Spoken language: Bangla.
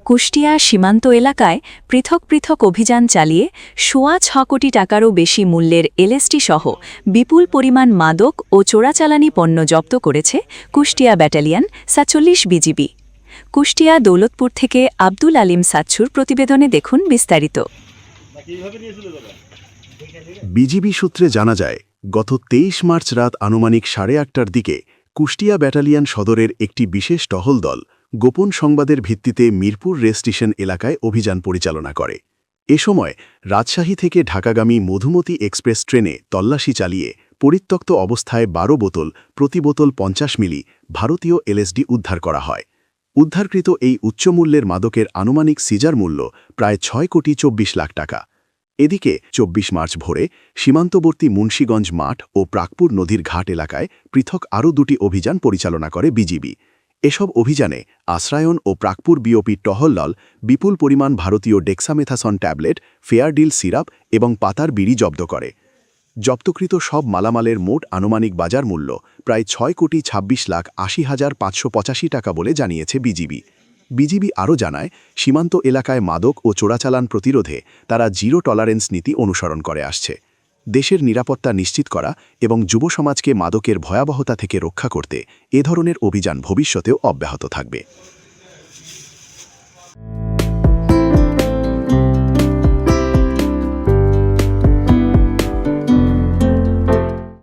কুষ্টিয়া সীমান্ত এলাকায় পৃথক পৃথক অভিযান চালিয়ে সোয়া ৬ কোটি টাকারও বেশি মূল্যের এলএসটি সহ বিপুল পরিমাণ মাদক ও চোরাচালানি পণ্য জব্দ করেছে কুষ্টিয়া ব্যাটালিয়ন ৪৭ বিজিবি। কুষ্টিয়া দৌলতপুর থেকে আব্দুল আলিম সাচ্ছুর প্রতিবেদনে দেখুন বিস্তারিত। বিজিবি সূত্রে জানা যায়, গত ২৩ মার্চ রাত আনুমানিক ৮:৩০টার দিকে কুষ্টিয়া ব্যাটালিয়ন সদরের একটি বিশেষ টহল দল গোপন সংবাদের ভিত্তিতে মিরপুর রেলস্টেশন এলাকায় অভিযান পরিচালনা করে। এ সময় রাজশাহী থেকে ঢাকাগামী মধুমতি এক্সপ্রেস ট্রেনে তল্লাশি চালিয়ে পরিত্যক্ত অবস্থায় ১২ বোতল, প্রতি বোতল ৫০ মিলি ভারতীয় এলএসডি উদ্ধার করা হয়। উদ্ধারকৃত এই উচ্চমূল্যের মাদকের আনুমানিক সিজার মূল্য প্রায় ৬ কোটি ২৪ লাখ টাকা। এদিকে ২৪ মার্চ ভোরে সীমান্তবর্তী মুন্সীগঞ্জ মাঠ ও প্রাকপুর নদীর ঘাট এলাকায় পৃথক আরও ২টি অভিযান পরিচালনা করে বিজিবি। এসব অভিযানে আশ্রায়ন ও প্রাকপুর বিওপি টহল দল বিপুল পরিমাণ ভারতীয় ডেক্সামেথাসন ট্যাবলেট, ফেয়ারডিল সিরাপ এবং পাতার বিড়ি জব্দ করে। জব্দকৃত সব মালামালের মোট আনুমানিক বাজার মূল্য প্রায় ৬ কোটি ২৬ লাখ ৮০,৫৮৫ টাকা বলে জানিয়েছে বিজিবি। বিজিবি আরও জানায়, সীমান্ত এলাকায় মাদক ও চোরাচালান প্রতিরোধে তারা জিরো টলারেন্স নীতি অনুসরণ করে আসছে। দেশের নিরাপত্তা নিশ্চিত করা এবং যুব সমাজকে মাদকের ভয়াবহতা থেকে রক্ষা করতে এ ধরনের অভিযান ভবিষ্যতেও অব্যাহত থাকবে।